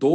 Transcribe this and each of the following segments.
2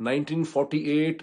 1948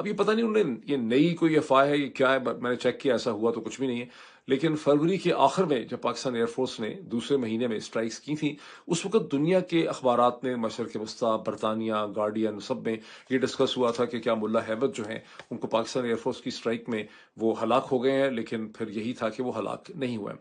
اب یہ پتہ نہیں انہوں نے یہ نئی کوئی افواہ ہے یہ کیا ہے، میں نے چیک کیا ایسا ہوا تو کچھ بھی نہیں ہے، لیکن فروری کے آخر میں جب پاکستان ایئر فورس نے دوسرے مہینے میں اسٹرائکس کی تھیں، اس وقت دنیا کے اخبارات نے، مشرق وسطیٰ، برطانیہ، گارڈین، سب میں یہ ڈسکس ہوا تھا کہ کیا ملا ہیبت جو ہیں ان کو پاکستان ایئر فورس کی اسٹرائک میں وہ ہلاک ہو گئے ہیں، لیکن پھر یہی تھا کہ وہ ہلاک نہیں ہوئے۔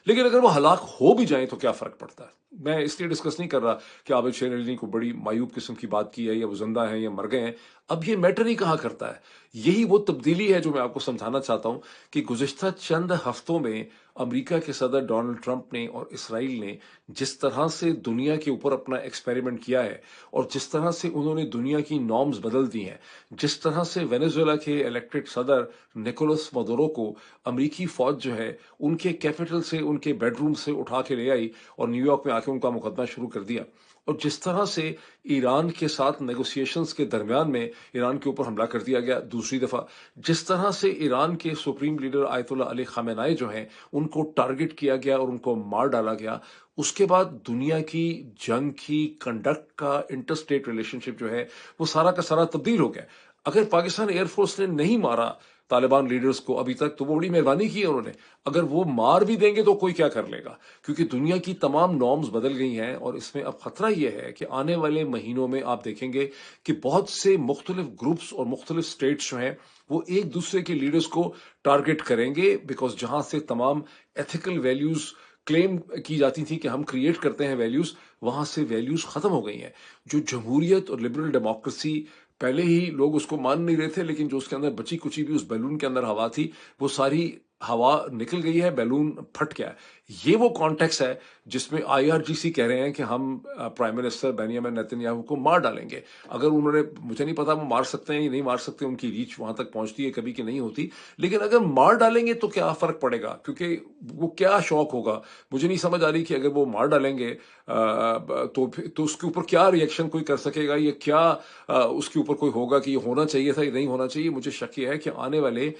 لیکن اگر وہ ہلاک ہو بھی جائیں تو کیا فرق پڑتا ہے؟ میں اس لیے ڈسکس نہیں کر رہا کہ عابد شیر علی نے کوئی بڑی معیوب قسم کی بات کی ہے یا وہ زندہ ہیں یا مر گئے ہیں، اب یہ میٹر ہی کہاں کرتا ہے۔ یہی وہ تبدیلی ہے جو میں آپ کو سمجھانا چاہتا ہوں کہ گزشتہ چند ہفتوں میں امریکہ کے صدر ڈونلڈ ٹرمپ نے اور اسرائیل نے جس طرح سے دنیا کے اوپر اپنا ایکسپیریمنٹ کیا ہے، اور جس طرح سے انہوں نے دنیا کی نارمز بدل دی ہیں، جس طرح سے وینیزویلا کے الیکٹڈ صدر نکولس مادورو کو امریکی فوج جو ہے ان کے کیپٹل سے، ان کے بیڈ روم سے اٹھا کے لے آئی اور نیو یارک میں آ کے ان کا مقدمہ شروع کر دیا، اور جس طرح سے ایران کے ساتھ نیگوسیشنز کے درمیان میں ایران کے اوپر حملہ کر دیا گیا دوسری دفعہ، جس طرح سے ایران کے سپریم لیڈر آیت اللہ علی خامنائی جو ہیں ان کو ٹارگٹ کیا گیا اور ان کو مار ڈالا گیا، اس کے بعد دنیا کی جنگ کی کنڈکٹ کا انٹر اسٹیٹ ریلیشن شپ جو ہے وہ سارا کا سارا تبدیل ہو گیا۔ اگر پاکستان ایئر فورس نے نہیں مارا طالبان لیڈرز کو ابھی تک تو وہ بڑی مہربانی کی ہے انہوں نے، اگر وہ مار بھی دیں گے تو کوئی کیا کر لے گا، کیونکہ دنیا کی تمام نارمز بدل گئی ہیں، اور اس میں اب خطرہ یہ ہے کہ آنے والے مہینوں میں آپ دیکھیں گے کہ بہت سے مختلف گروپس اور مختلف سٹیٹس جو ہیں وہ ایک دوسرے کے لیڈرز کو ٹارگٹ کریں گے، بیکاز جہاں سے تمام ایتھیکل ویلیوز کلیم کی جاتی تھی کہ ہم کریٹ کرتے ہیں ویلیوز، وہاں سے ویلیوز ختم ہو گئی ہیں۔ جو جمہوریت اور لبرل ڈیموکریسی پہلے ہی لوگ اس کو مان نہیں رہے تھے، لیکن جو اس کے اندر بچی کچی بھی اس بیلون کے اندر ہوا تھی وہ ساری ہوا نکل گئی ہے، بیلون پھٹ گیا ہے۔ یہ وہ کانٹیکس ہے جس میں آئی آر جی سی کہہ رہے ہیں کہ ہم پرائم منسٹر بینیامن نیتن یاہو کو مار ڈالیں گے۔ اگر انہوں نے، مجھے نہیں پتا وہ مار سکتے ہیں یا نہیں مار سکتے، ان کی ریچ وہاں تک پہنچتی ہے کبھی کہ نہیں ہوتی، لیکن اگر مار ڈالیں گے تو کیا فرق پڑے گا، کیونکہ وہ کیا شوق ہوگا، مجھے نہیں سمجھ آ رہی کہ اگر وہ مار ڈالیں گے تو اس کے اوپر کیا ریئیکشن کوئی کر سکے گا، یا کیا اس کے اوپر کوئی ہوگا کہ یہ ہونا چاہیے تھا یا نہیں ہونا چاہیے۔ مجھے شک یہ ہے کہ آنے والے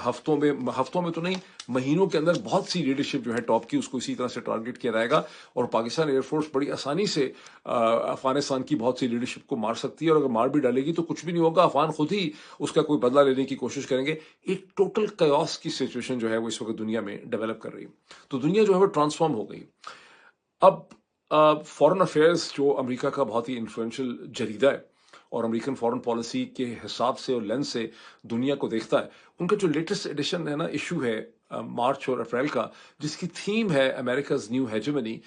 ہفتوں میں تو نہیں، مہینوں کے اندر بہت سی لیڈرشپ جو ہے ٹاپ کی اس کو اسی طرح سے ٹارگٹ کیا جائے گا، اور پاکستان ایئر فورس بڑی آسانی سے افغانستان کی بہت سی لیڈرشپ کو مار سکتی ہے، اور اگر مار بھی ڈالے گی تو کچھ بھی نہیں ہوگا، افغان خود ہی اس کا کوئی بدلہ لینے کی کوشش کریں گے۔ ایک ٹوٹل کیوس کی سچویشن جو ہے وہ اس وقت دنیا میں ڈیولپ کر رہی ہے، تو دنیا جو ہے وہ ٹرانسفارم ہو گئی۔ اب فورن افیئرز جو امریکہ کا بہت ہی انفلوئنشل جریدہ ہے اور امریکن فورن پالیسی کے حساب سے اور لینس سے دنیا کو دیکھتا ہے، ان کا جو لیٹسٹ ایڈیشن ہے نا، ایشو ہے مارچ اور اپریل کا، جس کی تھیم ہے امریکاز نیو ہیجمنی،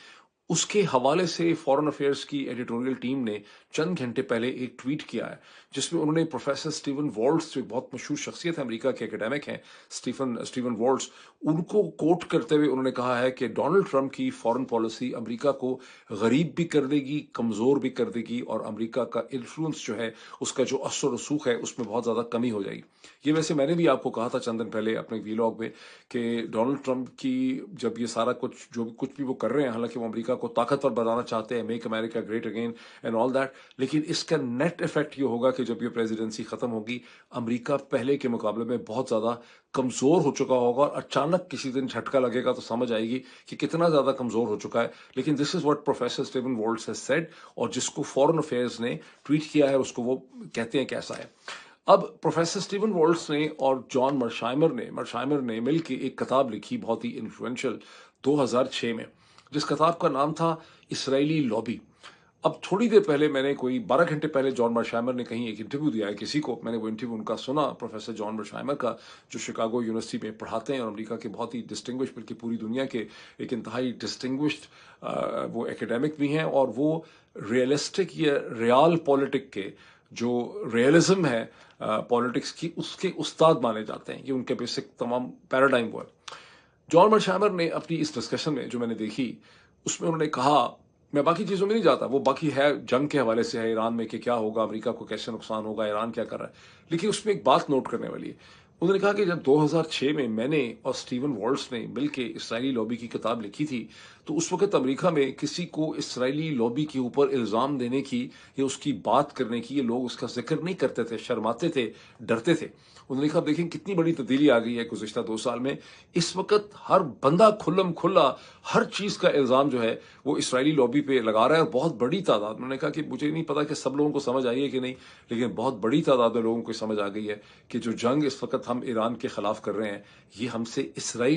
اس کے حوالے سے فورن افیئرز کی ایڈیٹوریل ٹیم نے چند گھنٹے پہلے ایک ٹویٹ کیا ہے، جس میں انہوں نے پروفیسر اسٹیون والٹز، جو بہت مشہور شخصیت ہے امریکہ کے اکیڈمک ہیں، اسٹیون والٹز، ان کو کوٹ کرتے ہوئے انہوں نے کہا ہے کہ ڈونلڈ ٹرمپ کی فورن پالیسی امریکہ کو غریب بھی کر دے گی، کمزور بھی کر دے گی، اور امریکہ کا انفلوئنس جو ہے، اس کا جو اثر و رسوخ ہے، اس میں بہت زیادہ کمی ہو جائے گی۔ یہ ویسے میں نے بھی آپ کو کہا تھا چند دن پہلے اپنے ویلاگ میں کہ ڈونلڈ ٹرمپ کی جب یہ سارا کچھ جو کچھ بھی وہ کر رہے ہیں، حالانکہ وہ امریکہ کو طاقتور بنانا چاہتے ہیں، make America great again and all that, لیکن اس کا نیٹ افیکٹ یہ ہوگا کہ جب یہ پریزیڈنسی ختم ہوگی، امریکہ پہلے کے مقابلے میں بہت زیادہ کمزور ہو چکا ہوگا، اور اچانک کسی دن جھٹکا لگے گا تو سمجھ آئے گی کہ کتنا زیادہ کمزور ہو چکا ہے۔ لیکن this is what professor Steven Waltz has said, اور جس کو فورن افیئرز نے ٹویٹ کیا ہے اس کو وہ کہتے ہیں کیسا ہے۔ اب پروفیسر اسٹیون والٹز نے اور جان مرشائمر نے مل کے ایک کتاب لکھی بہت ہی انفلوئنشل 2006 میں، جس کتاب کا نام تھا اسرائیلی لابی۔ اب تھوڑی دیر پہلے میں نے کوئی 12 گھنٹے پہلے جان مرشائمر نے کہیں ایک انٹرویو دیا ہے کسی کو، میں نے وہ انٹرویو ان کا سنا، پروفیسر جان مرشائمر کا، جو شکاگو یونیورسٹی میں پڑھاتے ہیں اور امریکہ کے بہت ہی ڈسٹنگوش، بلکہ پوری دنیا کے ایک انتہائی ڈسٹنگوشڈ وہ اکیڈمک بھی ہیں، اور وہ ریئلسٹک یا ریال پولیٹک کے جو ریئلزم ہے پولیٹکس کی، اس کے استاد مانے جاتے ہیں، یہ ان کے بیسک تمام پیراڈائم وہ ہے۔ جان مرشائمر نے اپنی اس ڈسکشن میں جو میں نے دیکھی، اس میں انہوں نے کہا، میں باقی چیزوں میں نہیں جاتا، وہ باقی ہے جنگ کے حوالے سے ہے، ایران میں کہ کیا ہوگا، امریکہ کو کیسے نقصان ہوگا، ایران کیا کر رہا ہے، لیکن اس میں ایک بات نوٹ کرنے والی ہے۔ انہوں نے کہا کہ جب 2006 میں میں نے اور سٹیون والٹس نے مل کے اسرائیلی لابی کی کتاب لکھی تھی تو اس وقت امریکہ میں کسی کو اسرائیلی لابی کے اوپر الزام دینے کی یا اس کی بات کرنے کی یہ لوگ اس کا ذکر نہیں کرتے تھے، شرماتے تھے، ڈرتے تھے۔ انہوں نے کہا دیکھیں کتنی بڑی تبدیلی آ گئی ہے گزشتہ 2 سال میں۔ اس وقت ہر بندہ کھلم کھلا ہر چیز کا الزام جو ہے وہ اسرائیلی لابی پہ لگا رہا ہے، اور بہت بڑی تعداد۔ انہوں نے کہا کہ مجھے نہیں پتا کہ سب لوگوں کو سمجھ آئی ہے کہ نہیں، لیکن بہت بڑی تعداد میں لوگوں کو سمجھ آ گئی ہے کہ جو جنگ اس وقت ہم ایران کے خلاف کر رہے ہیں یہ ہم سے اسرائیل